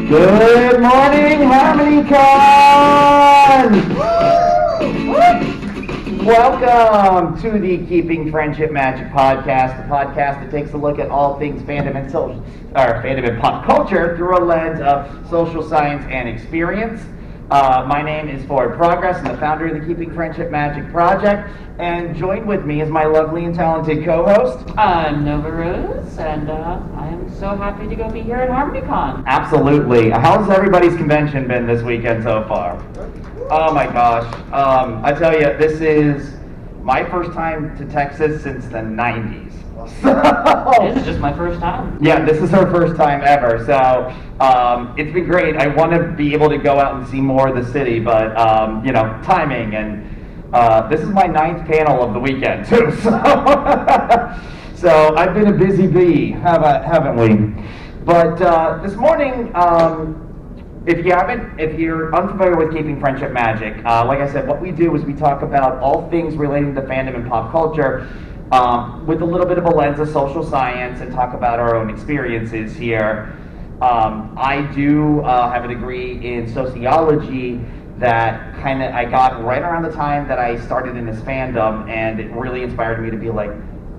Good morning, HarmonyCon! Welcome to the Keeping Friendship Magic podcast, the podcast that takes a look at all things fandom and fandom and pop culture through a lens of social science and experience. My name is Forward Progress. I'm the founder of the Keeping Friendship Magic project, and joined with me is my lovely and talented co-host. I'm Nova Rose, and I am so happy to go be here at HarmonyCon. Absolutely. How's everybody's convention been this weekend so far? Oh my gosh. I tell you, this is my first time to Texas since the 90s. This is just my first time. Yeah, this is our first time ever, so it's been great. I want to be able to go out and see more of the city, but timing, and this is my 9th panel of the weekend too, so I've been a busy bee, haven't we? But this morning, if you're unfamiliar with Keeping Friendship Magic, like I said, what we do is we talk about all things relating to fandom and pop culture, with a little bit of a lens of social science, and talk about our own experiences here. I do have a degree in sociology that I got right around the time that I started in this fandom, and it really inspired me to be like,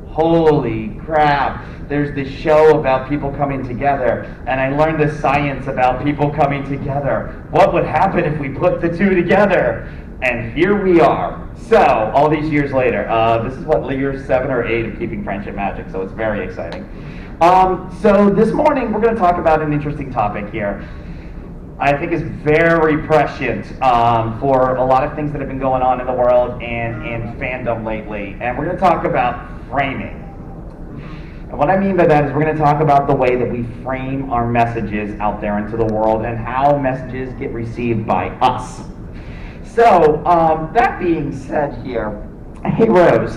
holy crap, there's this show about people coming together, and I learned the science about people coming together. What would happen if we put the two together? And here we are. So, all these years later, this is year 7 or 8 of Keeping Friendship Magic, so it's very exciting. So this morning, we're going to talk about an interesting topic here. I think is very prescient for a lot of things that have been going on in the world and in fandom lately. And we're going to talk about framing. And what I mean by that is we're going to talk about the way that we frame our messages out there into the world and how messages get received by us. So, that being said here, hey Rose.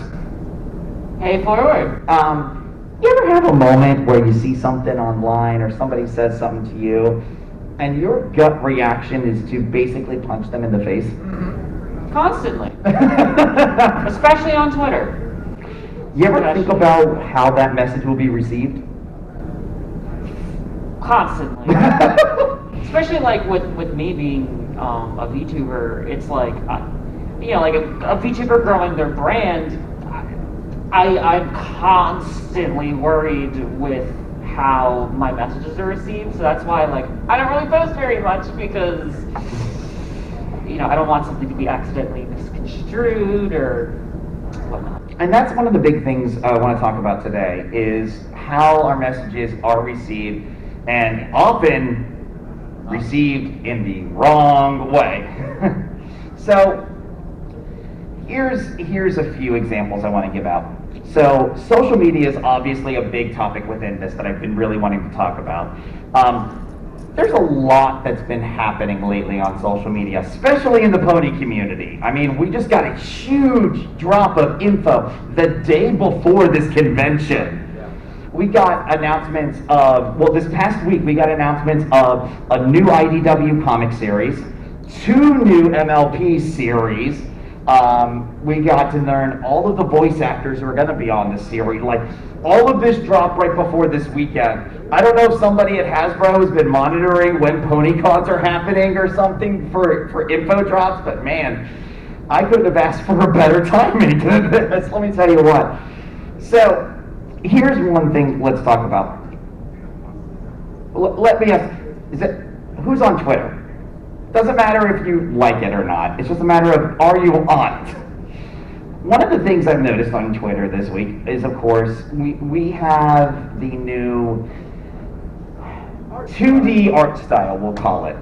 Hey Forward. You ever have a moment where you see something online or somebody says something to you and your gut reaction is to basically punch them in the face? Constantly. Especially on Twitter. You ever think about how that message will be received? Constantly. Especially like with me being a VTuber, it's like, like a VTuber growing their brand, I'm constantly worried with how my messages are received, so that's why I don't really post very much, because I don't want something to be accidentally misconstrued or whatnot. And that's one of the big things I want to talk about today, is how our messages are received, and often received in the wrong way. So here's a few examples I want to give out. So social media is obviously a big topic within this that I've been really wanting to talk about. There's a lot that's been happening lately on social media, especially in the pony community. I mean, we just got a huge drop of info the day before this convention. We got announcements of, this past week we got announcements of a new IDW comic series, 2 new MLP series. We got to learn all of the voice actors who are going to be on this series. All of this dropped right before this weekend. I don't know if somebody at Hasbro has been monitoring when PonyCons are happening or something for info drops, but man, I couldn't have asked for a better timing than this, let me tell you what. So, here's one thing let's talk about. Let me ask, who's on Twitter? Doesn't matter if you like it or not. It's just a matter of, are you on it? One of the things I've noticed on Twitter this week is, of course, we have the new 2D art style, we'll call it.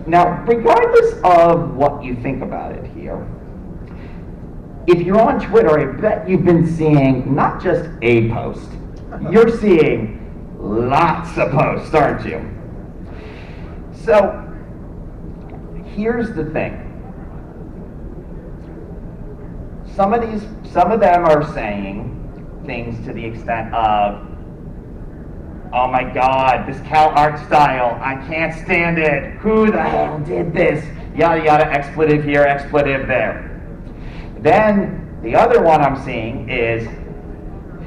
Now, regardless of what you think about it here, if you're on Twitter, I bet you've been seeing not just a post. You're seeing lots of posts, aren't you? So, here's the thing. Some of them are saying things to the extent of, oh my God, this cow art style, I can't stand it. Who the hell did this? Yada yada, expletive here, expletive there. Then the other one I'm seeing is,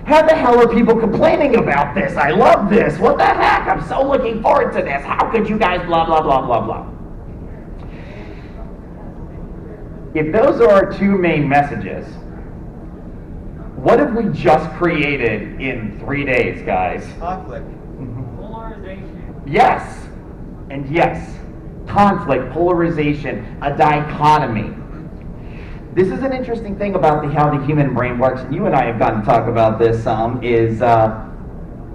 How the hell are people complaining about this? I love this. What the heck? I'm so looking forward to this. How could you guys blah, blah, blah, blah, blah. If those are our two main messages, what have we just created in 3 days, guys? Conflict. Polarization. Yes, and yes. Conflict, polarization, a dichotomy. This is an interesting thing about how the human brain works, and you and I have gotten to talk about this some, is the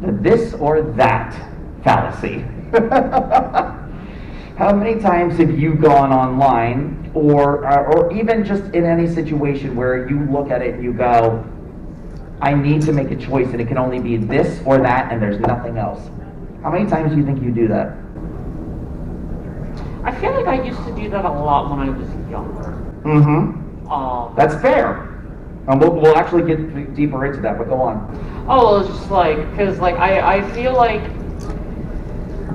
this or that fallacy. How many times have you gone online, or even just in any situation where you look at it and you go, I need to make a choice and it can only be this or that and there's nothing else. How many times do you think you do that? I feel like I used to do that a lot when I was younger. Mm-hmm. That's fair. And we'll actually get deeper into that, but go on. Oh, well, it's just like, because like I feel like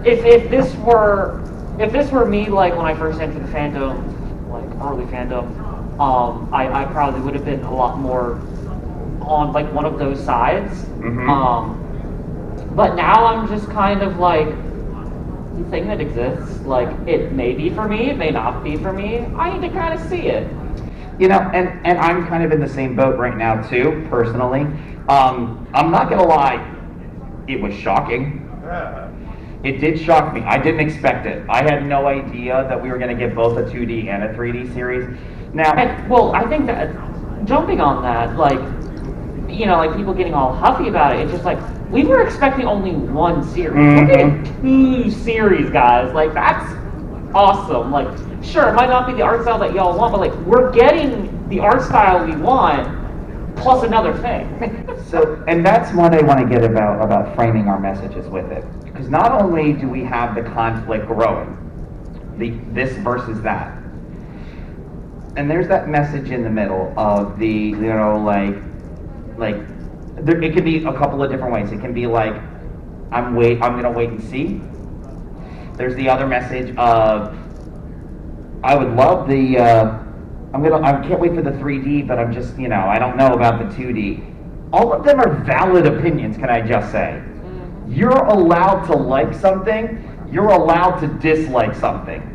if this were me, like when I first entered the fandom, like early fandom, I probably would have been a lot more on like one of those sides. Mm-hmm. But now I'm just kind of like, the thing that exists, like it may be for me, it may not be for me. I need to kind of see it. You know, and I'm kind of in the same boat right now too, personally. I'm not gonna lie, it was shocking. It did shock me. I didn't expect it. I had no idea that we were gonna get both a 2D and a 3D series. Now, well, I think that jumping on that, like, you know, like people getting all huffy about it, it's just like, we were expecting only one series. Mm-hmm. We're getting 2 series, guys. Like, that's awesome. Like, sure, it might not be the art style that y'all want, but like, we're getting the art style we want, plus another thing. so, and that's what I want to get about framing our messages with it. Because not only do we have the conflict growing, this versus that, and there's that message in the middle of the, you know, like there, it could be a couple of different ways. It can be like, I'm gonna wait and see. There's the other message of, I would love the, I can't wait for the 3D, but I'm just, you know, I don't know about the 2D. All of them are valid opinions, can I just say? You're allowed to like something, you're allowed to dislike something.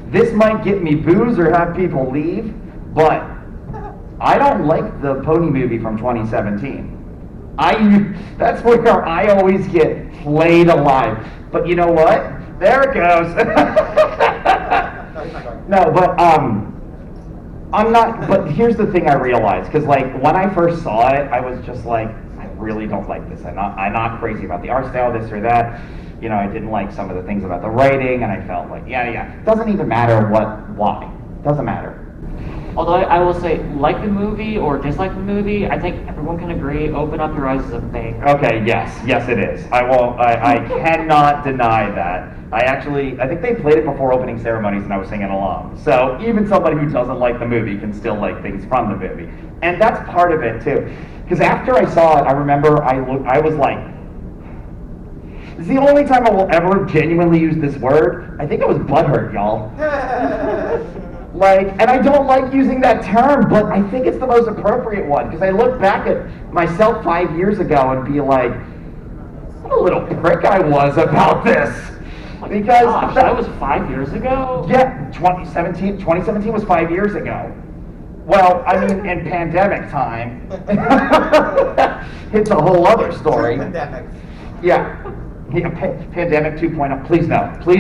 This might get me booze or have people leave, but I don't like the Pony movie from 2017. That's where I always get flayed alive. But you know what? There it goes. No, but I'm not. But here's the thing I realized, because like when I first saw it, I was just like, I really don't like this. I'm not crazy about the art style, this or that. You know, I didn't like some of the things about the writing, and I felt like, yeah. It doesn't even matter why. Doesn't matter. Although I will say, like the movie or dislike the movie, I think everyone can agree, Open Up Your Eyes is a bang. Okay, yes it is. I cannot deny that. I think they played it before opening ceremonies and I was singing along. So even somebody who doesn't like the movie can still like things from the movie. And that's part of it too. Because after I saw it, I remember I was like, it's the only time I will ever genuinely use this word. I think I was butthurt, y'all. Like, and I don't like using that term, but I think it's the most appropriate one, because I look back at myself 5 years ago and be like, what a little prick I was about this. Because gosh, that was 5 years ago? Yeah, 2017 was 5 years ago. Well, I mean, in pandemic time, it's a whole other story. Pandemic. Yeah, pandemic 2.0, please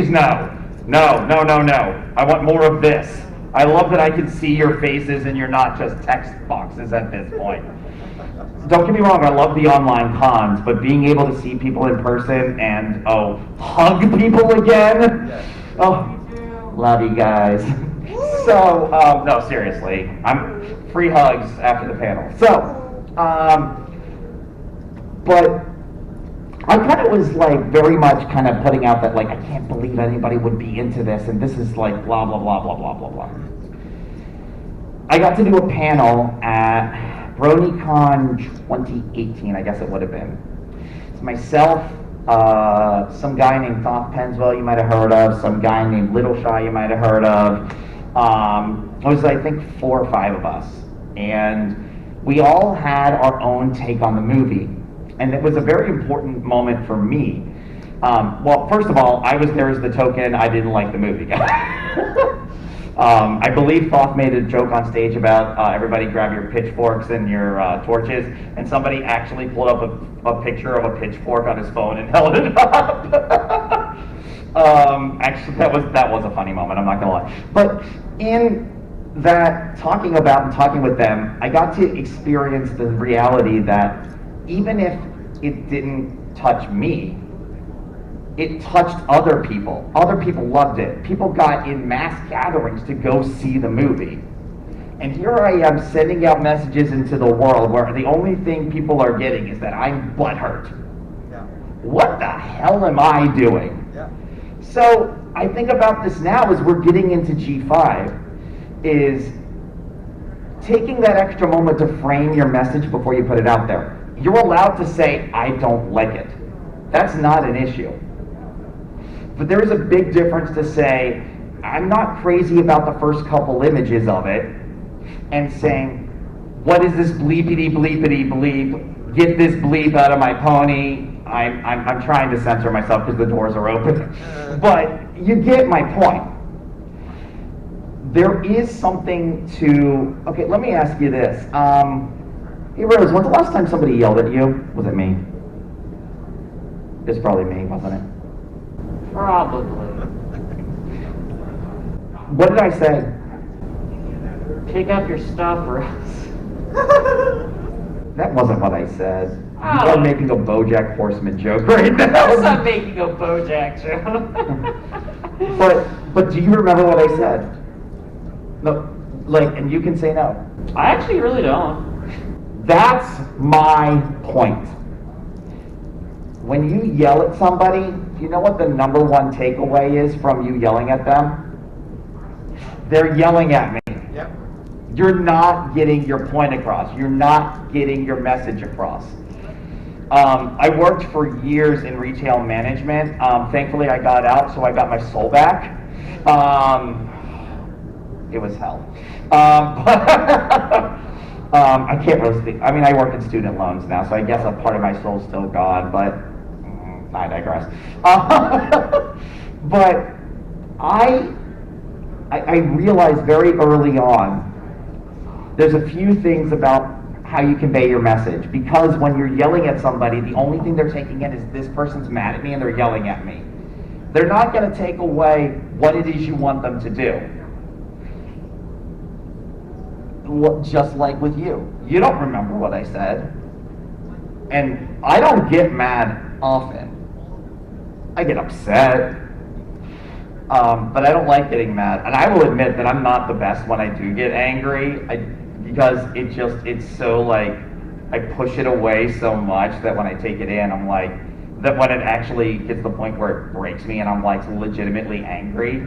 no. No. I want more of this. I love that I can see your faces and you're not just text boxes at this point. Don't get me wrong, I love the online cons, but being able to see people in person and, hug people again? Yes. Oh, love you guys. So, no, seriously, I'm free hugs after the panel. So, but I kind of was like very much kind of putting out that like, I can't believe anybody would be into this, and this is like blah, blah, blah, blah, blah, blah, blah. I got to do a panel at BronyCon 2018, I guess it would have been. It's myself, some guy named Thoth Penswell you might have heard of, some guy named Little Shy you might have heard of. It was, I think, 4 or 5 of us. And we all had our own take on the movie. And it was a very important moment for me. Well, first of all, I was there as the token I didn't like the movie. I believe Thoth made a joke on stage about everybody grab your pitchforks and your torches, and somebody actually pulled up a picture of a pitchfork on his phone and held it up. Actually, that was a funny moment, I'm not gonna lie. But in that talking with them, I got to experience the reality that even if it didn't touch me, it touched other people. Other people loved it. People got in mass gatherings to go see the movie. And here I am sending out messages into the world where the only thing people are getting is that I'm butthurt. Yeah. What the hell am I doing? Yeah. So I think about this now as we're getting into G5, is taking that extra moment to frame your message before you put it out there. You're allowed to say, I don't like it. That's not an issue. But there is a big difference to say, I'm not crazy about the first couple images of it, and saying, what is this bleepity bleepity bleep? Get this bleep out of my pony. I'm trying to censor myself because the doors are open. But you get my point. There is something to, okay, let me ask you this. Hey Rose, when's the last time somebody yelled at you? Was it me? It's probably me, wasn't it? Probably. What did I say? Pick up your stuff, Rose. That wasn't what I said. You Oh. are making a Bojack Horseman joke right now. I'm not making a Bojack joke. But do you remember what I said? No, like, and you can say no. I actually really don't. That's my point. When you yell at somebody, do you know what the number one takeaway is from you yelling at them? They're yelling at me. Yep. You're not getting your point across. You're not getting your message across. I worked for years in retail management. Thankfully, I got out, so I got my soul back. It was hell. I can't really speak. I mean, I work in student loans now, so I guess a part of my soul's still gone, but I digress. But I realized very early on, there's a few things about how you convey your message, because when you're yelling at somebody, the only thing they're taking in is this person's mad at me and they're yelling at me. They're not going to take away what it is you want them to do. Just like with you. You don't remember what I said. And I don't get mad often. I get upset. But I don't like getting mad. And I will admit that I'm not the best when I do get angry. Because it's so like, I push it away so much that when I take it in, I'm like, that when it actually gets to the point where it breaks me and I'm like legitimately angry,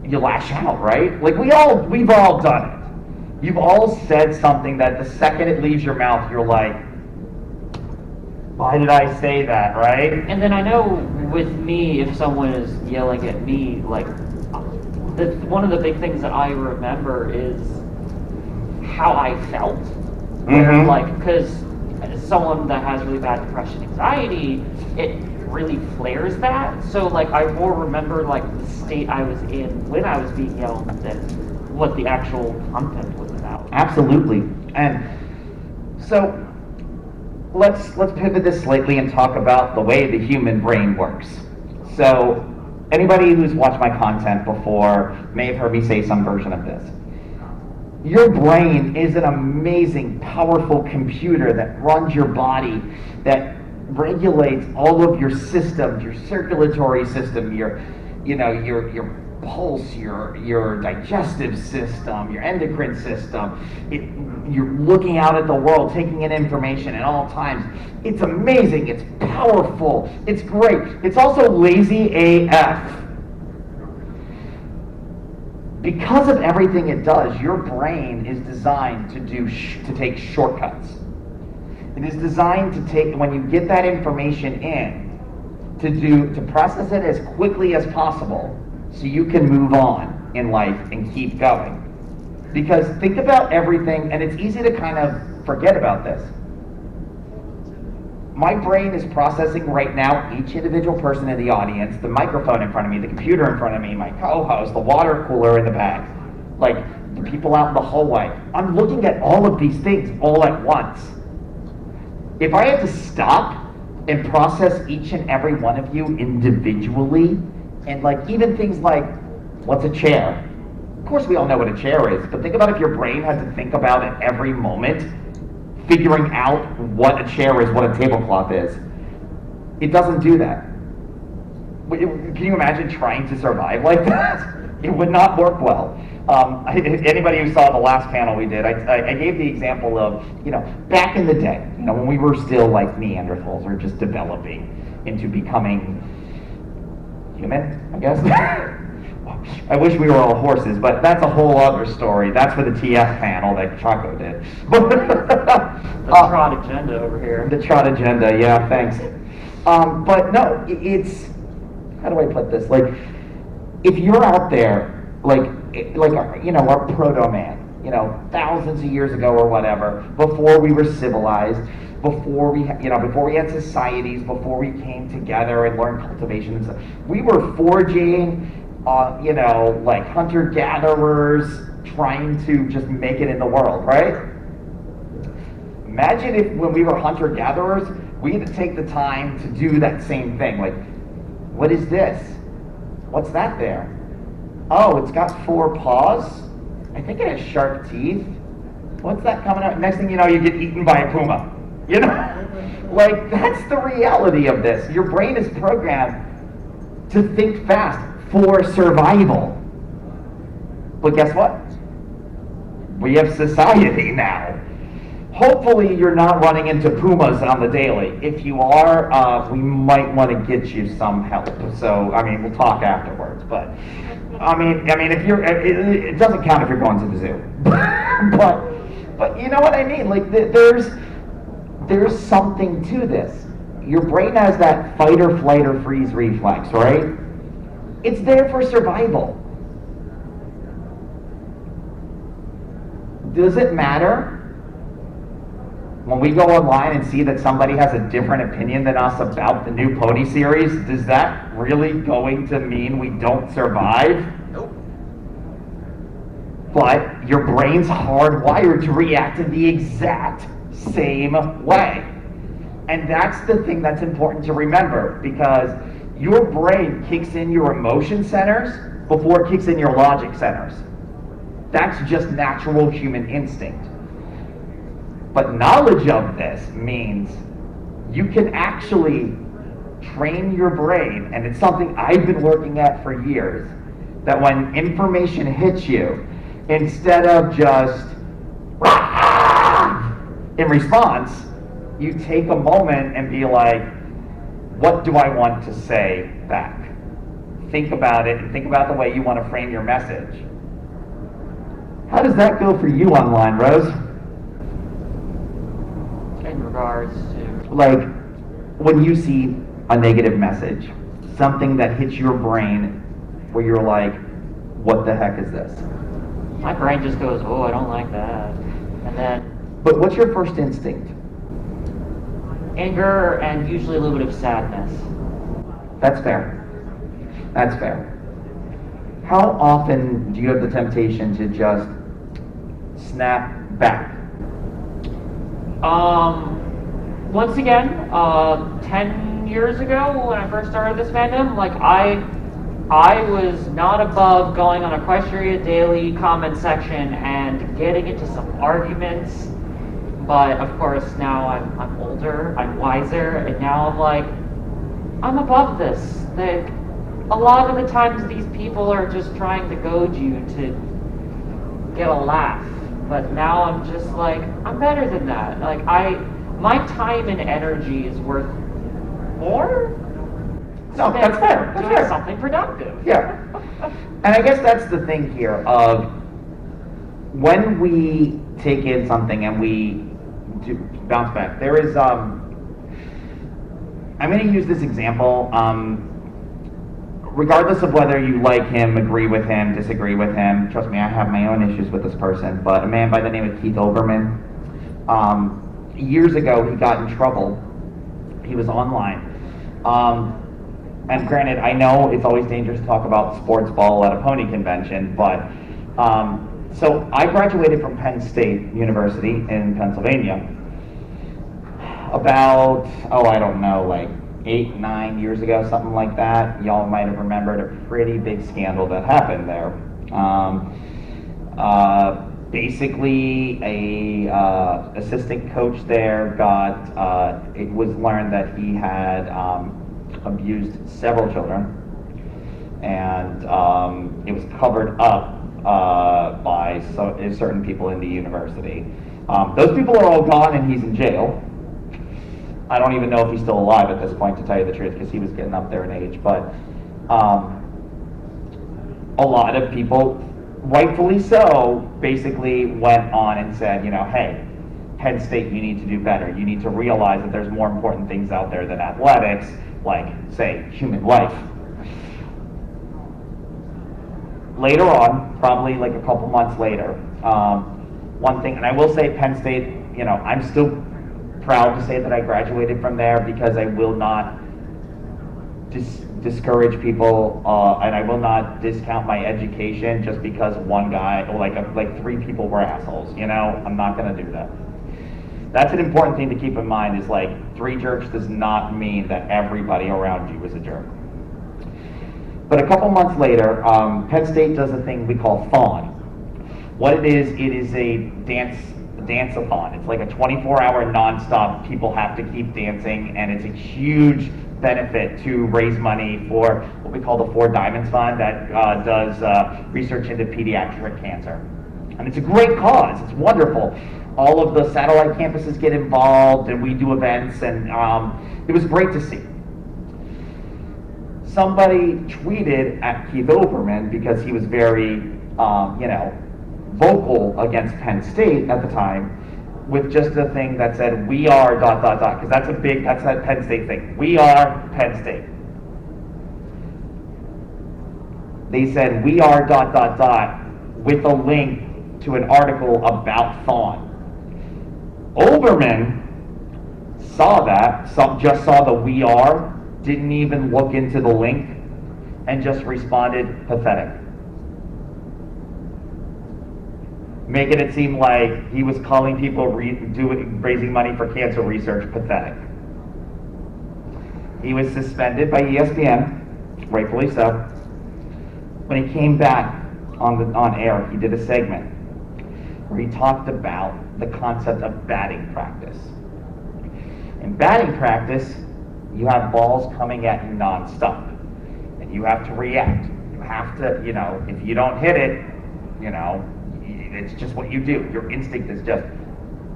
you lash out, right? Like we've all done it. You've all said something that the second it leaves your mouth, you're like, why did I say that, right? And then I know with me, if someone is yelling at me, like, one of the big things that I remember is how I felt. Where, Mhm. like, because as someone that has really bad depression, anxiety, it really flares that. So, like, I more remember, like, the state I was in when I was being yelled than what the actual content was about. Absolutely. And so let's pivot this slightly and talk about the way the human brain works. So anybody who's watched my content before may have heard me say some version of this. Your brain is an amazing, powerful computer that runs your body, that regulates all of your systems, your circulatory system, your pulse, your digestive system, your endocrine system. You're looking out at the world, taking in information at all times. It's amazing. It's powerful. It's great. It's also lazy AF. Because of everything it does, your brain is designed to take shortcuts. It is designed to take, when you get that information in, to process it as quickly as possible so you can move on in life and keep going. Because think about everything, and it's easy to kind of forget about this. My brain is processing right now each individual person in the audience, the microphone in front of me, the computer in front of me, my co-host, the water cooler in the back, like the people out in the hallway. I'm looking at all of these things all at once. If I had to stop and process each and every one of you individually, and like even things like, what's a chair? Of course we all know what a chair is, but think about if your brain had to think about at every moment, figuring out what a chair is, what a tablecloth is. It doesn't do that. Can you imagine trying to survive like that? It would not work well. Anybody who saw the last panel we did, I gave the example of, back in the day, when we were still like Neanderthals or just developing into becoming human, I guess. I wish we were all horses, but that's a whole other story. That's for the TF panel that Chaco did. The trot agenda over here. The trot agenda, yeah, thanks. But no, it's, how do I put this? Like, if you're out there, like our Protomen, thousands of years ago or whatever, before we were civilized, before we had societies, before we came together and learned cultivation and stuff, we were foraging, like hunter-gatherers trying to just make it in the world, right? Imagine if when we were hunter-gatherers, we had to take the time to do that same thing. Like, what is this? What's that there? Oh, it's got 4 paws. I think it has sharp teeth. What's that coming out? Next thing you know, you get eaten by a puma. Like, that's the reality of this. Your brain is programmed to think fast for survival. But guess what? We have society now. Hopefully you're not running into pumas on the daily. If you are, we might want to get you some help. So, we'll talk afterwards. But, if you're, it doesn't count if you're going to the zoo. but you know what I mean? Like, there's something to this. Your brain has that fight or flight or freeze reflex, right? It's there for survival. Does it matter when we go online and see that somebody has a different opinion than us about the new Potty series? Is that really going to mean we don't survive? Nope. But your brain's hardwired to react in the exact same way. And that's the thing that's important to remember, because your brain kicks in your emotion centers before it kicks in your logic centers. That's just natural human instinct. But knowledge of this means you can actually train your brain, and it's something I've been working at for years, that when information hits you, instead of just in response, you take a moment and be like, what do I want to say back? Think about it and think about the way you want to frame your message. How does that go for you online, Rose? In regards to? Like, when you see a negative message, something that hits your brain where you're like, what the heck is this? My brain just goes, oh, I don't like that. And then... But what's your first instinct? Anger and usually a little bit of sadness. That's fair. That's fair. How often do you have the temptation to just snap back? Once again, 10 years ago when I first started this fandom, like I was not above going on Equestria Daily comment section and getting into some arguments. But of course now I'm older, I'm wiser, and now I'm like, I'm above this. Like, a lot of the times these people are just trying to goad you to get a laugh. But now I'm just like, I'm better than that. Like my time and energy is worth more. No, that's fair. That's doing fair. Something productive. Yeah. And I guess that's the thing here of when we take in something and we bounce back. There is, I'm going to use this example. regardless of whether you like him, agree with him, disagree with him, trust me, I have my own issues with this person, but a man by the name of Keith Olbermann, years ago he got in trouble. He was online. And granted, I know it's always dangerous to talk about sports ball at a pony convention, but so I graduated from Penn State University in Pennsylvania about, I don't know, like 8, 9 years ago, something like that. Y'all might have remembered a pretty big scandal that happened there. Basically, a assistant coach there it was learned that he had abused several children, and it was covered up by certain people in the university. Those people are all gone and he's in jail. I don't even know if he's still alive at this point, to tell you the truth, because he was getting up there in age, but a lot of people, rightfully so, basically went on and said, hey, Penn State, you need to do better. You need to realize that there's more important things out there than athletics, like, say, human life. Later on, probably like a couple months later, one thing, and I will say Penn State, I'm still proud to say that I graduated from there, because I will not discourage people, and I will not discount my education just because one guy, or like 3 people were assholes. I'm not going to do that. That's an important thing to keep in mind, is like 3 jerks does not mean that everybody around you is a jerk. But a couple months later, Penn State does a thing we call Fawn. What it is a dance-a-thon. It's like a 24-hour nonstop, people have to keep dancing, and it's a huge benefit to raise money for what we call the 4 Diamonds Fund that does research into pediatric cancer. And it's a great cause, it's wonderful. All of the satellite campuses get involved, and we do events, and it was great to see. Somebody tweeted at Keith Olbermann, because he was very, vocal against Penn State at the time, with just a thing that said, "We are ... because that's that Penn State thing. We are Penn State. They said, "We are ... with a link to an article about Fawn. Olbermann saw that, just saw the "we are," didn't even look into the link, and just responded, "Pathetic." Making it seem like he was calling people raising money for cancer research pathetic. He was suspended by ESPN, rightfully so. When he came back on air, he did a segment where he talked about the concept of batting practice. In batting practice, you have balls coming at you nonstop, and you have to react. You have to, if you don't hit it, it's just what you do. Your instinct is just,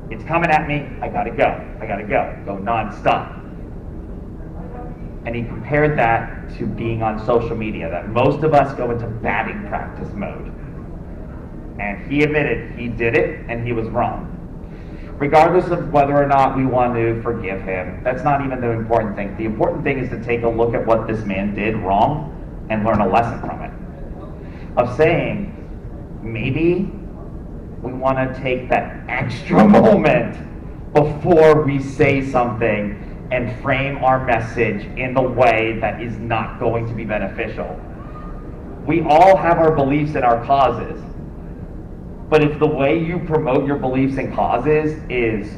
it's coming at me, I gotta go nonstop. And he compared that to being on social media, that most of us go into batting practice mode. And he admitted he did it, and he was wrong. Regardless of whether or not we want to forgive him, that's not even the important thing. The important thing is to take a look at what this man did wrong and learn a lesson from it. Of saying, maybe we want to take that extra moment before we say something and frame our message in the way that is not going to be beneficial. We all have our beliefs and our causes, but if the way you promote your beliefs and causes is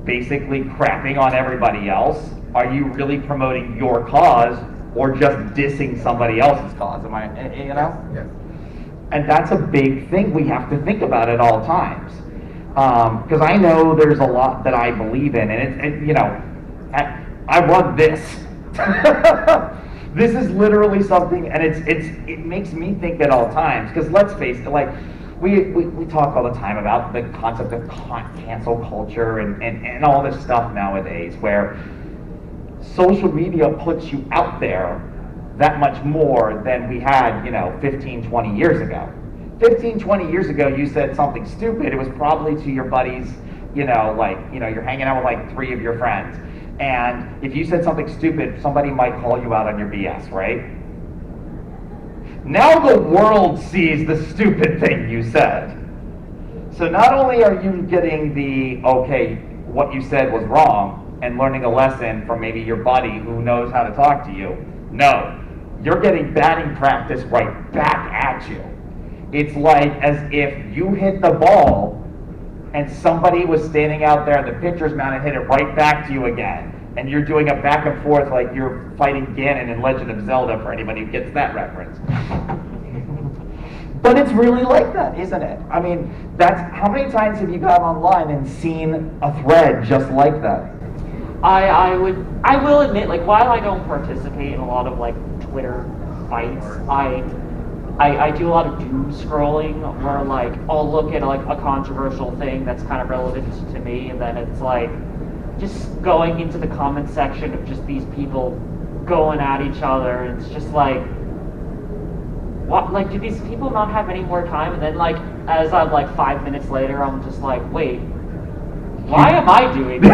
basically crapping on everybody else, are you really promoting your cause or just dissing somebody else's cause? Yes. And that's a big thing we have to think about at all times. Because I know there's a lot that I believe in, and I run this. This is literally something, and it makes me think at all times. Because let's face it, like we talk all the time about the concept of cancel culture and all this stuff nowadays, where social media puts you out there that much more than we had, 15, 20 years ago. 15, 20 years ago, you said something stupid, it was probably to your buddies, you're hanging out with like 3 of your friends. And if you said something stupid, somebody might call you out on your BS, right? Now the world sees the stupid thing you said. So not only are you getting the, okay, what you said was wrong, and learning a lesson from maybe your buddy who knows how to talk to you, no, you're getting batting practice right back at you. It's like as if you hit the ball and somebody was standing out there in the pitcher's mound and hit it right back to you again. And you're doing a back and forth like you're fighting Ganon in Legend of Zelda, for anybody who gets that reference. But it's really like that, isn't it? I mean, that's how many times have you gone online and seen a thread just like that? I will admit, like, while I don't participate in a lot of like Twitter fights, I do a lot of doom scrolling where like I'll look at like a controversial thing that's kind of relevant to me, and then it's like just going into the comment section of just these people going at each other. And it's just like, what? Like, do these people not have any more time? And then like as I'm like 5 minutes later, I'm just like, wait, why am I doing this?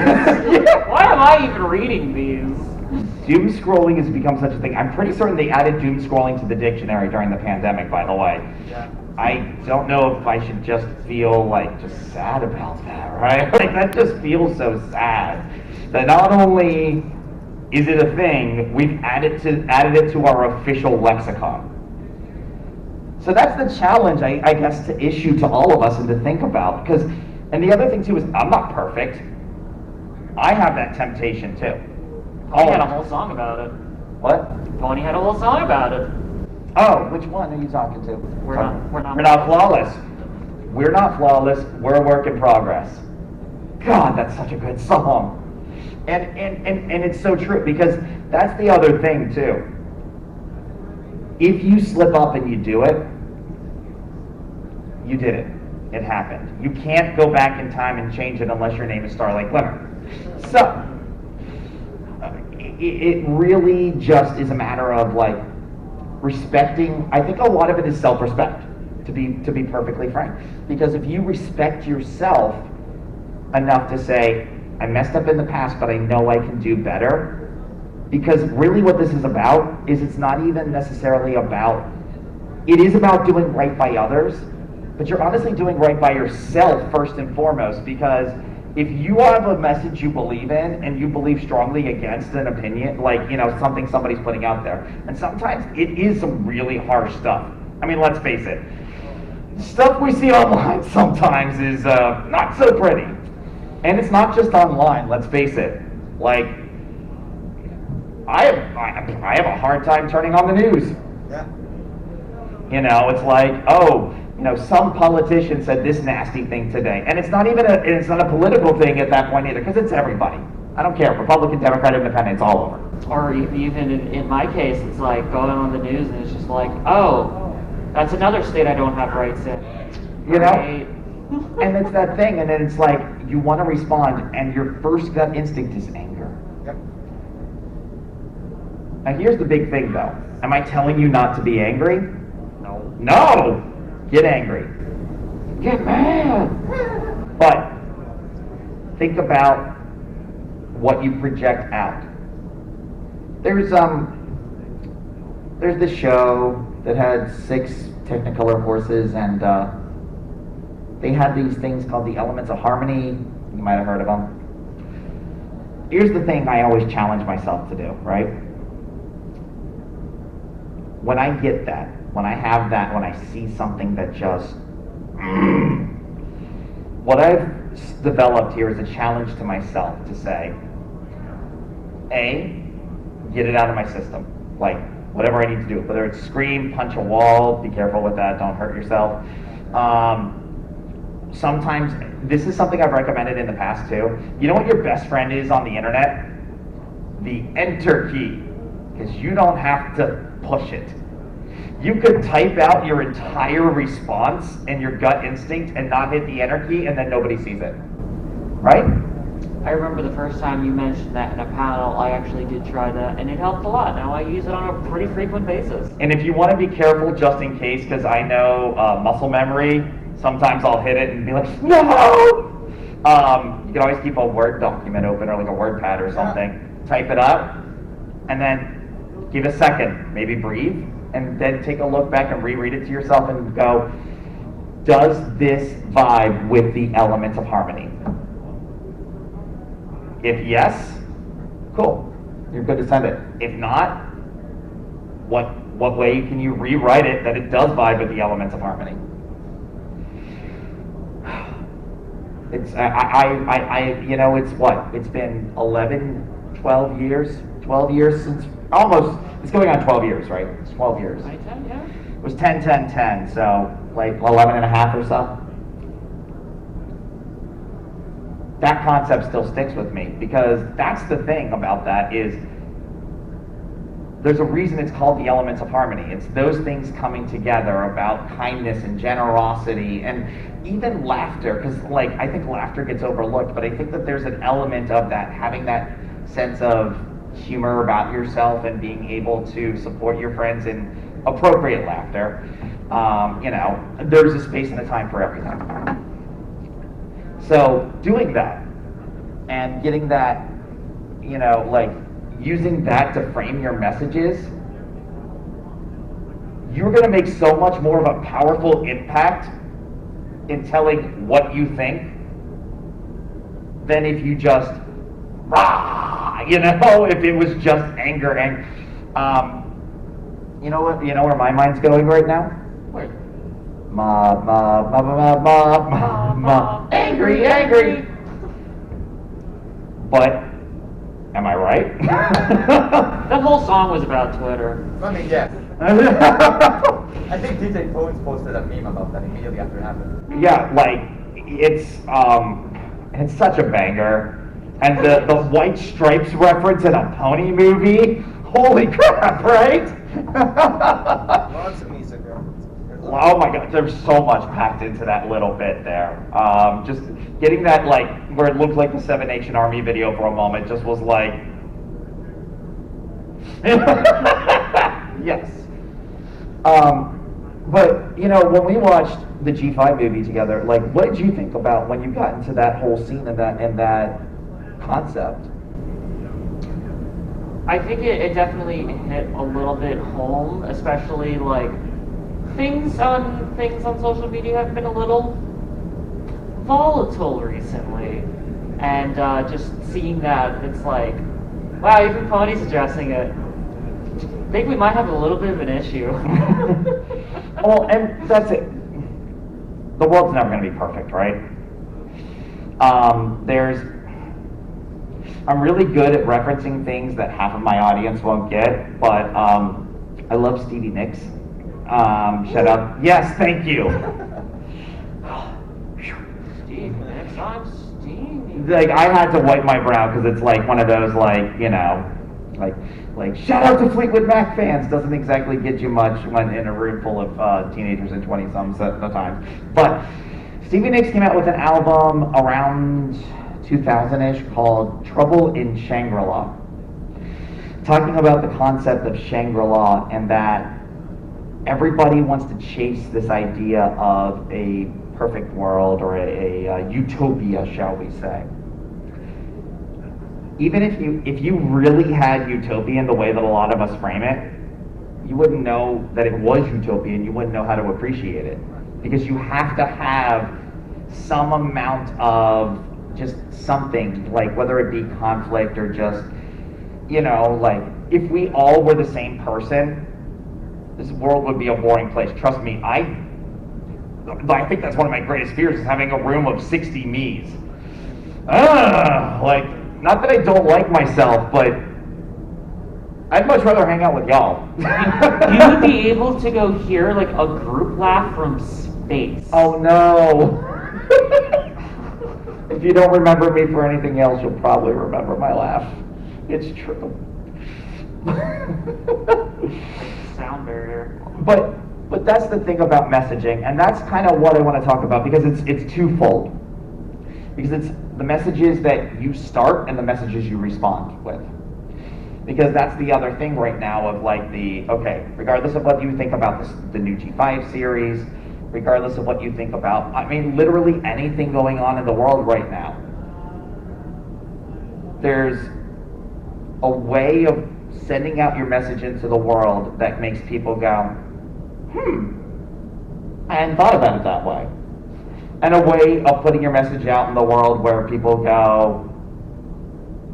Why am I even reading these? Doom scrolling has become such a thing. I'm pretty certain they added doom scrolling to the dictionary during the pandemic, by the way. Yeah. I don't know if I should just feel like just sad about that, right? Like that just feels so sad. That not only is it a thing, we've added it to our official lexicon. So that's the challenge, I guess, to issue to all of us and to think about. Because, and the other thing too is I'm not perfect. I have that temptation too. Pony had a whole song about it. What? Pony had a whole song about it. Oh, which one are you talking to? We're not flawless. We're not flawless. We're a work in progress. God, that's such a good song. And it's so true, because that's the other thing too. If you slip up and you do it, you did it. It happened. You can't go back in time and change it unless your name is Starlight Glimmer. So, it really just is a matter of like respecting. I think a lot of it is self-respect, to be perfectly frank. Because if you respect yourself enough to say, I messed up in the past, but I know I can do better. Because really what this is about is it's not even necessarily about, it is about doing right by others, but you're honestly doing right by yourself first and foremost. Because if you have a message you believe in and you believe strongly against an opinion, like, you know, something somebody's putting out there, and sometimes it is some really harsh stuff. I mean, let's face it. Stuff we see online sometimes is not so pretty. And it's not just online, let's face it. Like, I have a hard time turning on the news. Yeah. You know, it's like, oh, you know, some politician said this nasty thing today. And it's not a political thing at that point either, because it's everybody. I don't care, Republican, Democrat, Independent, it's all over. Or even in my case, it's like going on the news and it's just like, oh, that's another state I don't have rights in. You know? Right. And it's that thing, and then it's like, you want to respond, and your first gut instinct is anger. Yep. Now here's the big thing though. Am I telling you not to be angry? No. No! Get angry. Get mad! But think about what you project out. There's this show that had 6 Technicolor horses, and they had these things called the Elements of Harmony. You might have heard of them. Here's the thing I always challenge myself to do, right? When I get that, when I have that, when I see something that just... what I've developed here is a challenge to myself to say, A, get it out of my system. Like, whatever I need to do. Whether it's scream, punch a wall, be careful with that, don't hurt yourself. Sometimes, this is something I've recommended in the past too. You know what your best friend is on the internet? The enter key. Because you don't have to push it. You could type out your entire response and your gut instinct and not hit the enter key, and then nobody sees it. Right? I remember the first time you mentioned that in a panel, I actually did try that, and it helped a lot. Now I use it on a pretty frequent basis. And if you want to be careful, just in case, because I know muscle memory, sometimes I'll hit it and be like, no! You can always keep a Word document open or like a WordPad or something. Type it up, and then give a second, maybe breathe, and then take a look back and reread it to yourself and go, does this vibe with the elements of harmony? If yes, cool, you're good to send it. If not, what way can you rewrite it that it does vibe with the elements of harmony? It's it's what? It's been 11, 12 years? 12 years since, almost, it's going on 12 years, right? It's 12 years. 10, yeah. It was 10, 10, 10, so like 11 and a half or so. That concept still sticks with me because that's the thing about that is there's a reason it's called the elements of harmony. It's those things coming together about kindness and generosity and even laughter, because like I think laughter gets overlooked, but I think that there's an element of that, having that sense of humor about yourself and being able to support your friends in appropriate laughter. There's a space and a time for everything. So doing that and getting that, using that to frame your messages, you're going to make so much more of a powerful impact in telling what you think than if you just, if it was just anger. And you know where my mind's going right now? Wait. Angry. But, am I right? That whole song was about Twitter. I mean, yes. I think DJ Phones posted a meme about that immediately after it happened. Yeah, it's such a banger. And the White Stripes reference in a Pony movie, holy crap, right? Lots of music references. Oh my god, there's so much packed into that little bit there. Just getting that, where it looked like the Seven Nation Army video for a moment just was like... Yes. But, when we watched the G5 movie together, what did you think about when you got into that whole scene and that concept? I think it definitely hit a little bit home, especially things on social media have been a little volatile recently, and just seeing that, it's like, wow, even Potty's addressing it. I think we might have a little bit of an issue. Well, and that's it. The world's never going to be perfect, right? I'm really good at referencing things that half of my audience won't get, but I love Stevie Nicks. Shut up. Yes, thank you. Stevie Nicks, I'm Stevie. I had to wipe my brow because it's one of those shout out to Fleetwood Mac fans doesn't exactly get you much when in a room full of teenagers and 20-somethings at the time. But Stevie Nicks came out with an album around 2000-ish called Trouble in Shangri-La, talking about the concept of Shangri-La and that everybody wants to chase this idea of a perfect world or a utopia, shall we say. Even if you really had utopian the way that a lot of us frame it, you wouldn't know that it was utopian, you wouldn't know how to appreciate it. Because you have to have some amount of just something, whether it be conflict or just, if we all were the same person, this world would be a boring place. Trust me, I think that's one of my greatest fears is having a room of 60 me's. Not that I don't like myself, but I'd much rather hang out with y'all. You would be able to go hear a group laugh from space. Oh no. If you don't remember me for anything else, you'll probably remember my laugh. It's true. Sound barrier. But that's the thing about messaging, and that's kind of what I want to talk about because it's twofold. Because it's the messages that you start and the messages you respond with. Because that's the other thing right now of regardless of what you think about the new G5 series, regardless of what you think about, literally anything going on in the world right now, there's a way of sending out your message into the world that makes people go, I hadn't thought about it that way. And a way of putting your message out in the world where people go,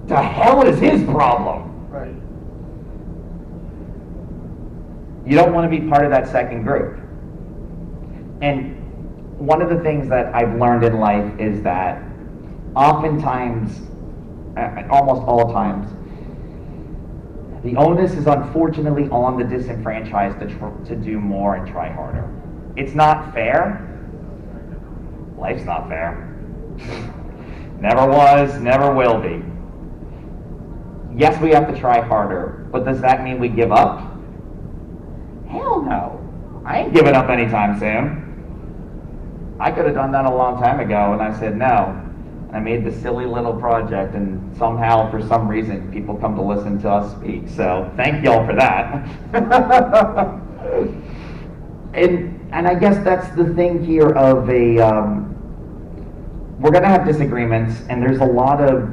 the hell is his problem? Right. You don't want to be part of that second group. And one of the things that I've learned in life is that oftentimes, almost all times, the onus is unfortunately on the disenfranchised to do more and try harder. It's not fair. Life's not fair. Never was, never will be. Yes, we have to try harder, but does that mean we give up? Hell no. I ain't giving up anytime soon. I could have done that a long time ago, and I said no. I made this silly little project, and somehow, for some reason, people come to listen to us speak. So thank y'all for that. and I guess that's the thing here of we're going to have disagreements, and there's a lot of,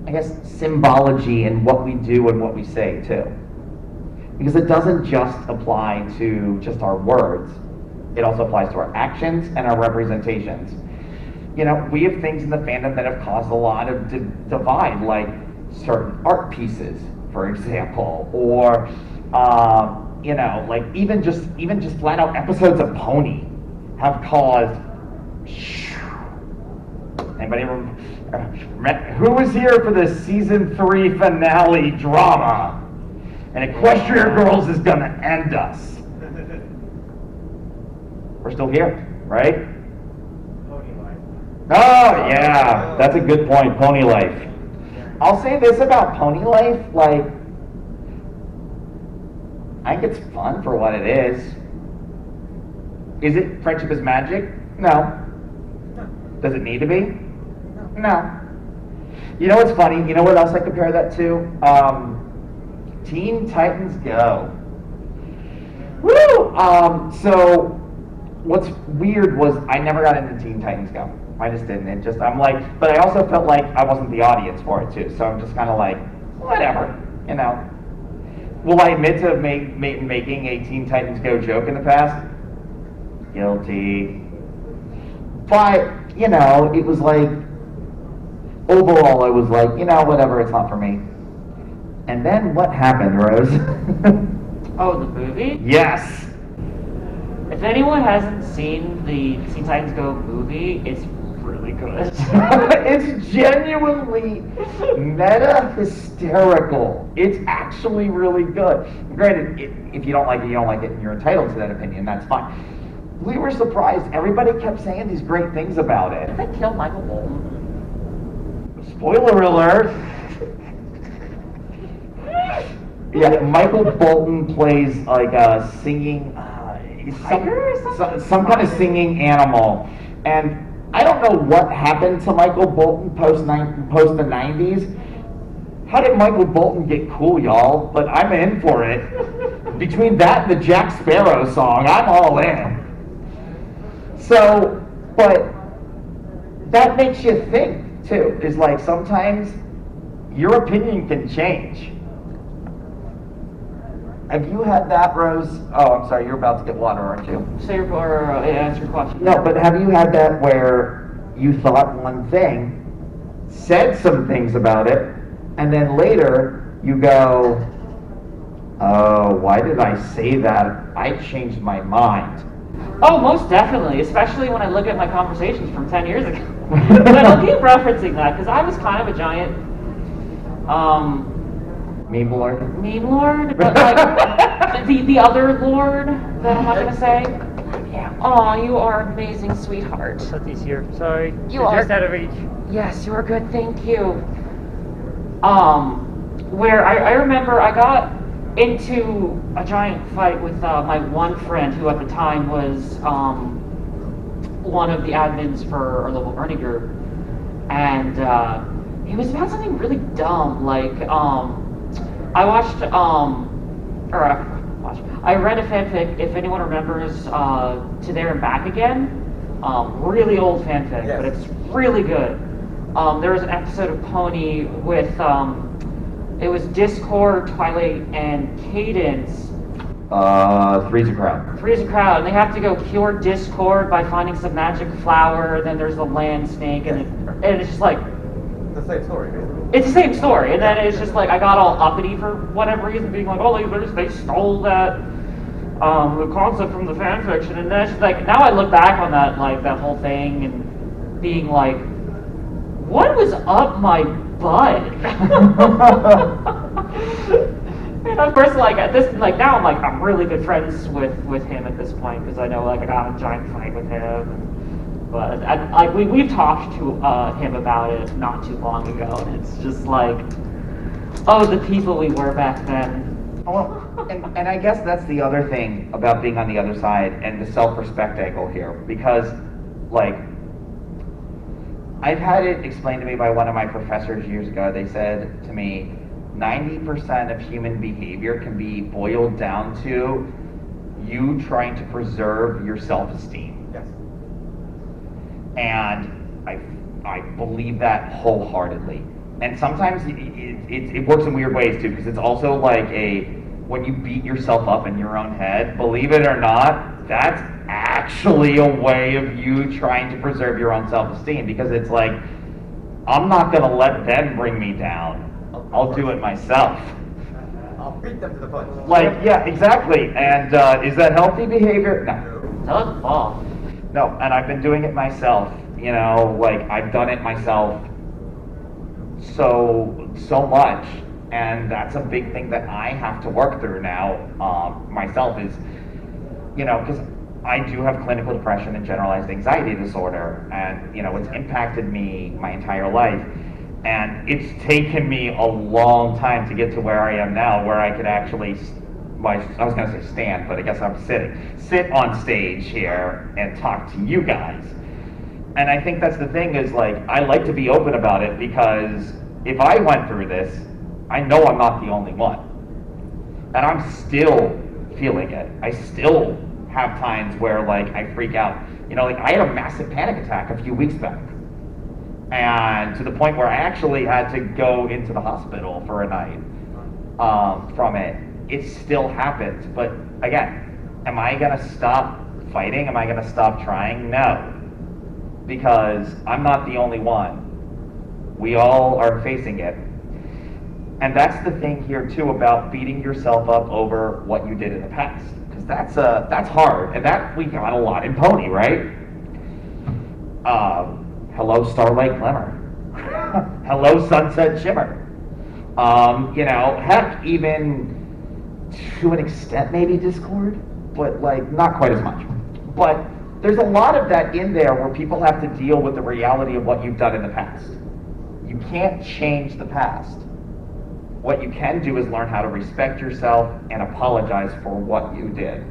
I guess, symbology in what we do and what we say, too. Because it doesn't just apply to just our words. It also applies to our actions and our representations. You know, we have things in the fandom that have caused a lot of divide, like certain art pieces, for example, or you know, like even just flat out episodes of Pony have caused. Anybody who was here for the season 3 finale drama? And Equestria Girls is gonna end us. We're still here, right? Oh, yeah, that's a good point, Pony Life. I'll say this about Pony Life, like, I think it's fun for what it is. Is it Friendship is Magic? No. Does it need to be? No. You know what's funny? You know what else I compare that to? Teen Titans Go. Woo! So, what's weird was I never got into Teen Titans Go. I just didn't. It just, I'm like, but I also felt like I wasn't the audience for it too. So I'm just kind of like, whatever, you know. Will I admit to making a Teen Titans Go joke in the past? Guilty. But, you know, it was like, overall I was like, you know, whatever, it's not for me. And then what happened, Rose? Oh, the movie? Yes. If anyone hasn't seen the Teen Titans Go movie, it's really good. It's genuinely meta hysterical. It's actually really good. Granted, if you don't like it, you don't like it, and you're entitled to that opinion, that's fine. We were surprised. Everybody kept saying these great things about it. Did they kill Michael Bolton? Spoiler alert. Yeah, Michael Bolton plays like a singing, some kind of singing animal, and I don't know what happened to Michael Bolton post the 90s. How did Michael Bolton get cool, y'all? But I'm in for it. Between that and the Jack Sparrow song, I'm all in. So, but that makes you think too. Is like sometimes your opinion can change. Have you had that, Rose? Oh, I'm sorry, you're about to get water, aren't you? Say or answer your question. No, but have you had that where you thought one thing, said some things about it, and then later you go, oh, why did I say that? I changed my mind. Oh, most definitely, especially when I look at my conversations from 10 years ago. But I'll keep referencing that, because I was kind of a giant, Meme lord? meme lord, but like, the other lord that I'm not going to say. Yeah. Aw, you are amazing, sweetheart. Sati's here. Sorry. You You're are- just out of reach. Yes, you are good, thank you. Where I remember I got into a giant fight with my one friend who at the time was one of the admins for our local Bernie group. And it was about something really dumb, like I watched, I read a fanfic, if anyone remembers, To There and Back Again. Really old fanfic, Yes. but it's really good. There was an episode of Pony with It was Discord, Twilight, and Cadence. Three's a crowd. Three's a crowd, and they have to go cure Discord by finding some magic flower. Then there's the land snake, and it's just like The same story, basically. it's the same story. And then it's just like I got all uppity for whatever reason, being like, oh, they stole that the concept from the fan fiction, and then it's just like now I look back on that whole thing and being like, what was up my butt? And of course, at this, now I'm really good friends with him at this point because I know I got a giant fight with him. But we've talked to him about it not too long ago, and it's just oh, the people we were back then. Well, and I guess that's the other thing about being on the other side and the self-respect angle here, because I've had it explained to me by one of my professors years ago. They said to me, 90% of human behavior can be boiled down to you trying to preserve your self-esteem. Yes. And I believe that wholeheartedly. And sometimes it works in weird ways too, because it's also when you beat yourself up in your own head, believe it or not, that's actually a way of you trying to preserve your own self-esteem, because it's I'm not going to let them bring me down. I'll do it myself. I'll beat them to the punch. Yeah, exactly. And is that healthy behavior? No. Tell us fall. No, and I've been doing it myself. I've done it myself so much, and that's a big thing that I have to work through now myself is, because I do have clinical depression and generalized anxiety disorder, and it's impacted me my entire life. And it's taken me a long time to get to where I am now, where I could actually, I was going to say stand, but I guess I'm sit on stage here and talk to you guys. And I think that's the thing is I like to be open about it, because if I went through this, I know I'm not the only one. And I'm still feeling it. I still have times where I freak out. I had a massive panic attack a few weeks back. And to the point where I actually had to go into the hospital for a night from it. It still happens. But again, am I going to stop fighting? Am I going to stop trying? No. Because I'm not the only one. We all are facing it. And that's the thing here too about beating yourself up over what you did in the past. Because that's hard. And that we got a lot in Pony, right? Hello, Starlight Glimmer. Hello, Sunset Shimmer. Heck, even to an extent, maybe Discord, but not quite as much. But there's a lot of that in there where people have to deal with the reality of what you've done in the past. You can't change the past. What you can do is learn how to respect yourself and apologize for what you did.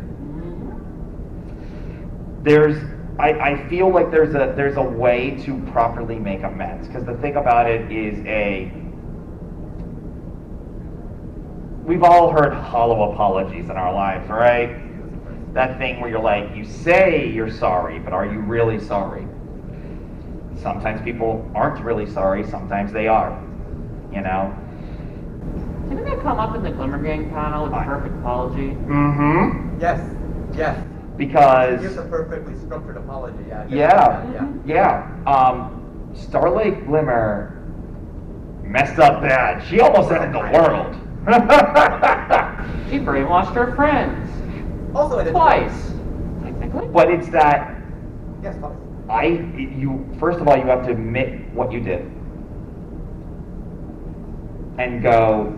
I feel like there's a way to properly make amends, because the thing about it is we've all heard hollow apologies in our lives, right? That thing where you're you say you're sorry, but are you really sorry? Sometimes people aren't really sorry, sometimes they are, Didn't that come up in the Glimmer Gang panel with the perfect apology? Mm-hmm. Yes. Because Here's a perfectly structured apology. Yeah. Starlight Glimmer messed up bad. She almost ended the world. She brainwashed her friends. Also, Twice. Technically. But it's that Yes, twice. first of all, you have to admit what you did and go,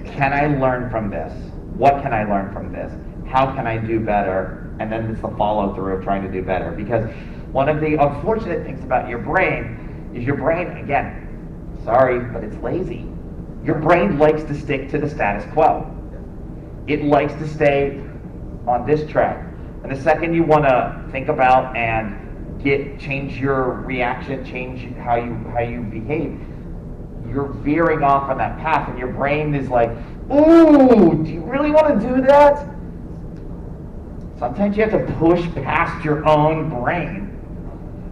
can I learn from this? What can I learn from this? How can I do better? And then it's the follow through of trying to do better. Because one of the unfortunate things about your brain is your brain, again, sorry, but it's lazy. Your brain likes to stick to the status quo. It likes to stay on this track. And the second you want to think about and change your reaction, change how you behave, you're veering off on that path, and your brain is ooh, do you really want to do that? Sometimes you have to push past your own brain,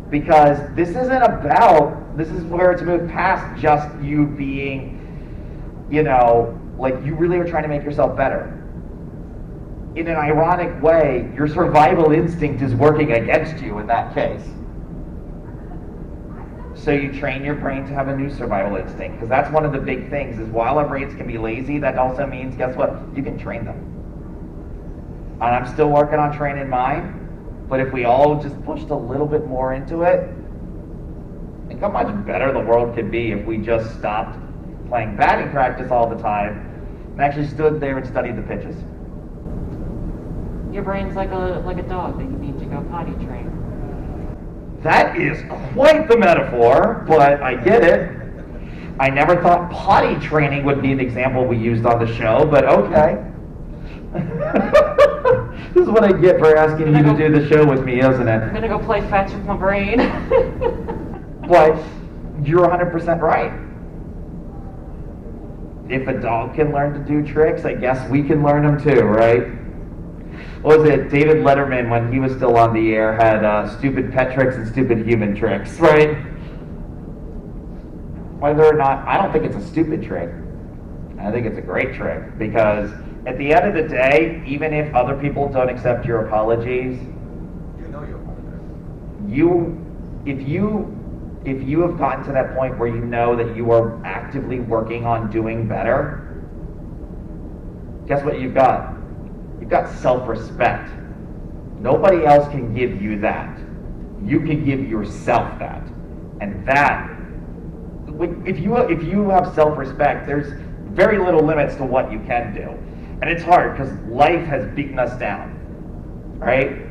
because this is where it's moved past just you being you know, like you really are trying to make yourself better. In an ironic way, your survival instinct is working against you in that case. So you train your brain to have a new survival instinct, because that's one of the big things, is while our brains can be lazy, that also means, guess what? You can train them. And I'm still working on training mine, but if we all just pushed a little bit more into it, think how much better the world could be if we just stopped playing batting practice all the time and actually stood there and studied the pitches. Your brain's like a dog that you need to go potty train. That is quite the metaphor, but I get it. I never thought potty training would be an example we used on the show, but okay. This is what I get for asking you to do the show with me, isn't I'm it? gonna go play fetch with my brain. But you're 100% right. If a dog can learn to do tricks, I guess we can learn them too, right? What was it? David Letterman, when he was still on the air, had stupid pet tricks and stupid human tricks, right? Whether or not, I don't think it's a stupid trick. I think it's a great trick, because at the end of the day, even if other people don't accept your apologies, You know you apologize. if you have gotten to that point where you know that you are actively working on doing better, guess what you've got? You've got self-respect. Nobody else can give you that. You can give yourself that. And that, if you have self-respect, there's very little limits to what you can do. And it's hard because life has beaten us down, right?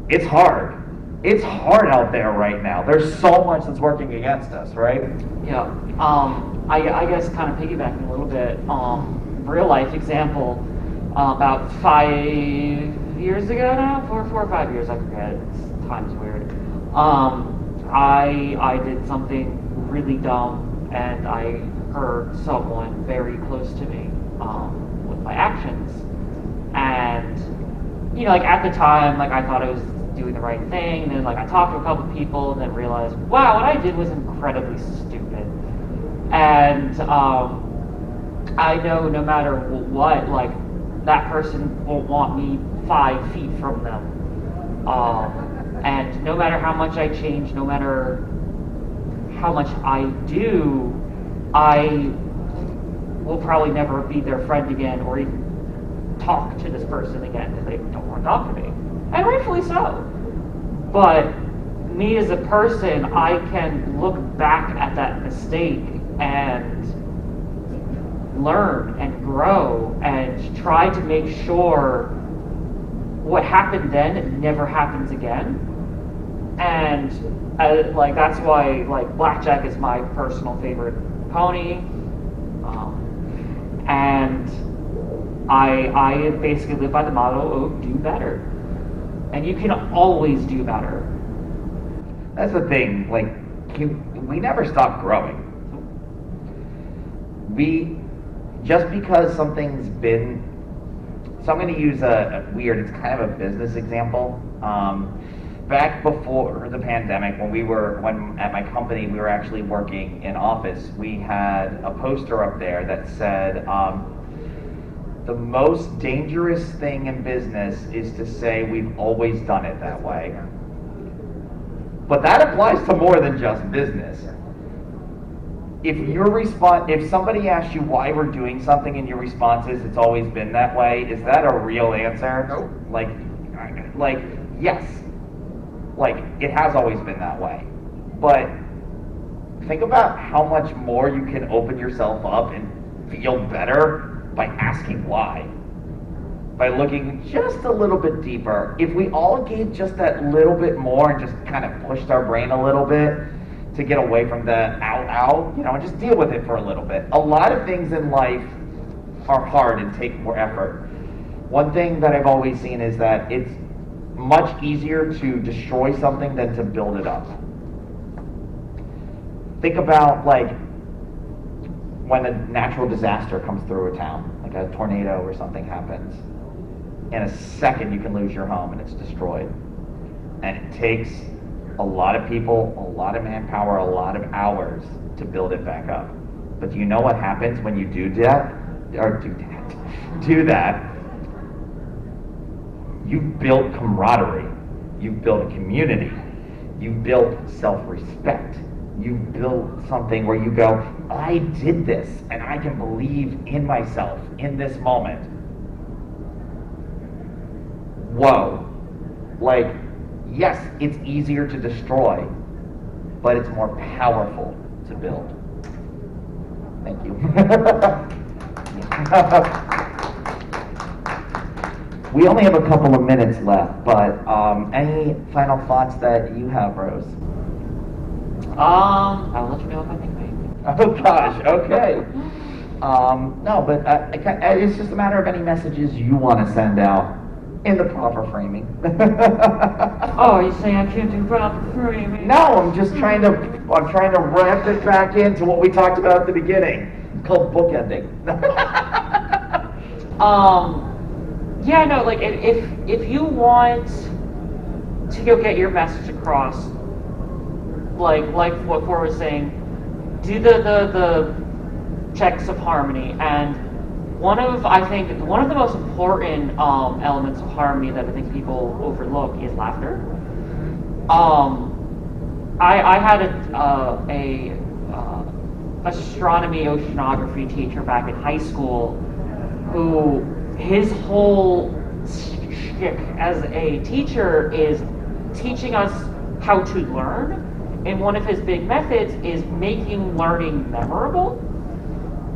It's hard. It's hard out there right now. There's so much that's working against us, right? Yeah. I guess kind of piggybacking a little bit, real life example, about 5 years ago now, 4 or 5 years, I forget, time's weird. I did something really dumb, and I hurt someone very close to me with my actions. And, you know, like at the time, like I thought I was doing the right thing, and then like I talked to a couple people and then realized, wow, what I did was incredibly stupid. And I know no matter what, like, that person won't want me 5 feet from them. And no matter how much I change, no matter how much I do, I will probably never be their friend again or even talk to this person again if they don't want to talk to me. And rightfully so. But me as a person, I can look back at that mistake and learn and grow and try to make sure what happened then never happens again. And like that's why like Blackjack is my personal favorite pony. And I basically live by the motto of do better. And you can always do better. That's the thing, like, we never stop growing. Just because something's been, so I'm going to use a weird, it's kind of a business example. Back before the pandemic, when at my company we were actually working in office, we had a poster up there that said, the most dangerous thing in business is to say we've always done it that way. But that applies to more than just business. If somebody asks you why we're doing something and your response is it's always been that way, is that a real answer? Nope. Like yes. Like it has always been that way. But think about how much more you can open yourself up and feel better by asking why. By looking just a little bit deeper. If we all gave just that little bit more and just kind of pushed our brain a little bit to get away from the ow, and just deal with it for a little bit. A lot of things in life are hard and take more effort. One thing that I've always seen is that it's much easier to destroy something than to build it up. Think about like when a natural disaster comes through a town, like a tornado or something happens. In a second you can lose your home and it's destroyed. And it takes a lot of people, a lot of manpower, a lot of hours to build it back up. But do you know what happens when you do that? Do that. You've built camaraderie. You've built a community. You've built self-respect. You've built something where you go, I did this, and I can believe in myself in this moment. Whoa. Like, yes, it's easier to destroy, but it's more powerful to build. Thank you. We only have a couple of minutes left, but any final thoughts that you have, Rose? I'll let you know if I think maybe. Oh gosh, okay. No, but it's just a matter of any messages you want to send out in the proper framing. Oh, you saying I can't do proper framing? No, I'm trying to wrap it back into what we talked about at the beginning. It's called bookending. Yeah, no, like if you want to go get your message across, like what Cor was saying, do the checks of harmony. And one of the most important elements of harmony that I think people overlook is laughter. I had a astronomy oceanography teacher back in high school who his whole shtick as a teacher is teaching us how to learn, and one of his big methods is making learning memorable.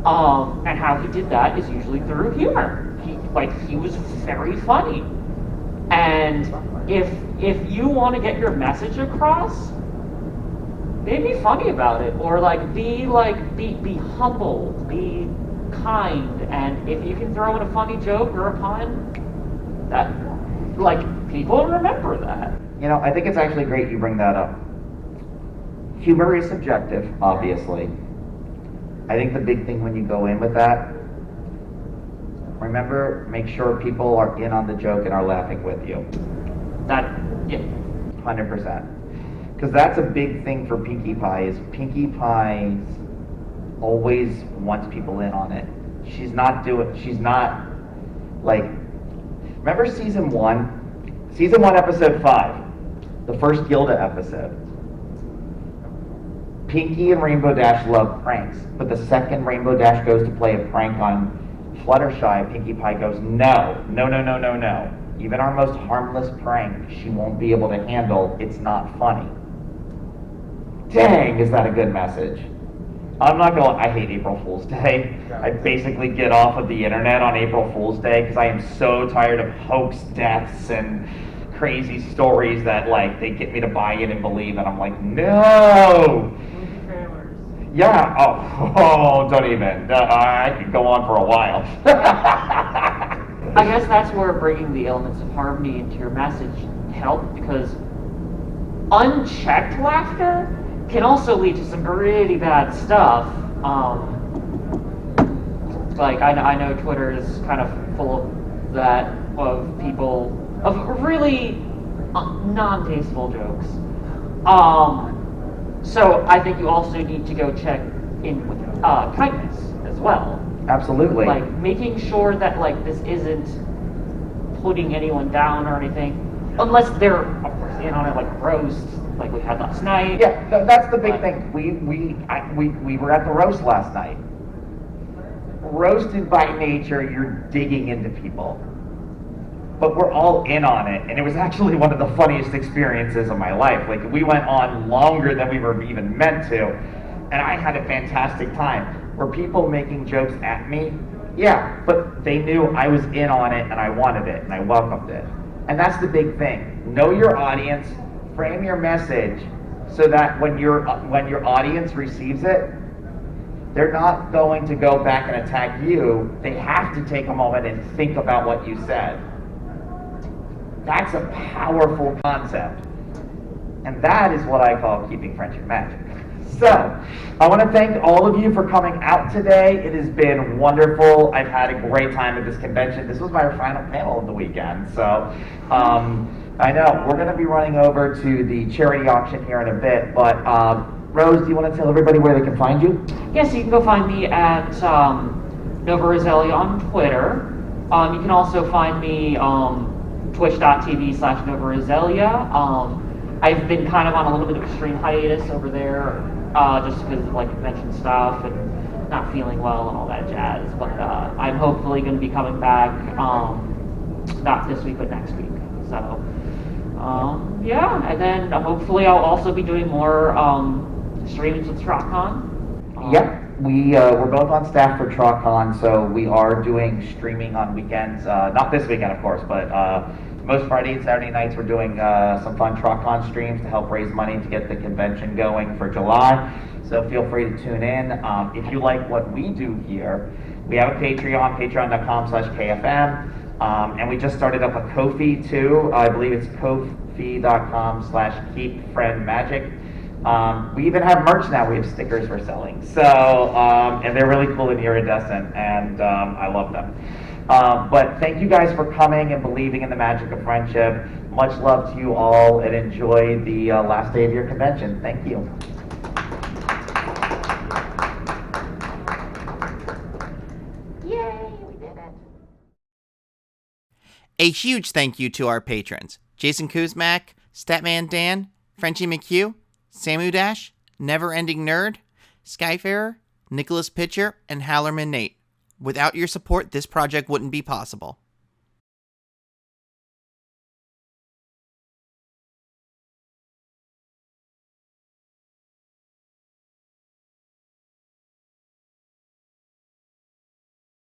And how he did that is usually through humor. He was very funny. And if you want to get your message across, be funny about it, or be humble, be kind, and if you can throw in a funny joke or a pun, that people remember that. You know, I think it's actually great you bring that up. Humor is subjective, obviously. I think the big thing when you go in with that, remember, make sure people are in on the joke and are laughing with you. That, yeah. 100%. Because that's a big thing for Pinkie Pie, is Pinkie Pie always wants people in on it. She's not remember season 1? Season 1, episode 5, the first Gilda episode. Pinkie and Rainbow Dash love pranks, but the second Rainbow Dash goes to play a prank on Fluttershy, Pinkie Pie goes, no. Even our most harmless prank, she won't be able to handle. It's not funny. Dang, is that a good message? I hate April Fool's Day. I basically get off of the internet on April Fool's Day because I am so tired of hoax deaths and crazy stories that they get me to buy in and believe, and I'm like, no! Yeah, oh, don't even. I could go on for a while. I guess that's where bringing the elements of harmony into your message help, because unchecked laughter can also lead to some really bad stuff. I know Twitter is kind of full of that, of people, of really non-tasteful jokes. So I think you also need to go check in with kindness as well. Absolutely. Making sure that this isn't putting anyone down or anything, unless they're of course in on it, roast, like we had last night. Yeah, that's the big thing. We were at the roast last night. Roasted by nature, you're digging into people. But we're all in on it, and it was actually one of the funniest experiences of my life. We went on longer than we were even meant to, and I had a fantastic time. Were people making jokes at me? Yeah, but they knew I was in on it, and I wanted it, and I welcomed it. And that's the big thing. Know your audience, frame your message, so that when your audience receives it, they're not going to go back and attack you. They have to take a moment and think about what you said. That's a powerful concept. And that is what I call keeping friendship magic. So, I want to thank all of you for coming out today. It has been wonderful. I've had a great time at this convention. This was my final panel of the weekend. So, I know we're going to be running over to the charity auction here in a bit, but Rose, do you want to tell everybody where they can find you? Yes, you can go find me at Nova Roselia on Twitter. You can also find me twitch.tv/Nova Roselia. I've been kind of on a little bit of extreme hiatus over there, just because of like convention stuff and not feeling well and all that jazz. But I'm hopefully going to be coming back, not this week, but next week. So, yeah, and then hopefully I'll also be doing more streams with TrotCon. Yep. We're both on staff for TrotCon, so we are doing streaming on weekends. Not this weekend, of course, but most Friday and Saturday nights we're doing some fun TrotCon streams to help raise money to get the convention going for July. So feel free to tune in. If you like what we do here, we have a Patreon, patreon.com/KFM, and we just started up a Ko-fi too. I believe it's kofi.com/keepfriendmagic. We even have merch now. We have stickers we're selling. So, and they're really cool and iridescent, and I love them. But thank you guys for coming and believing in the magic of friendship. Much love to you all, and enjoy the last day of your convention. Thank you. Yay, we did it. A huge thank you to our patrons: Jason Kuzmak, Statman Dan, Frenchie McHugh, SamuDash, NeverendingNerd, Skyfarer, Nicholas Pitcher, and HalorminNate. Without your support, this project wouldn't be possible.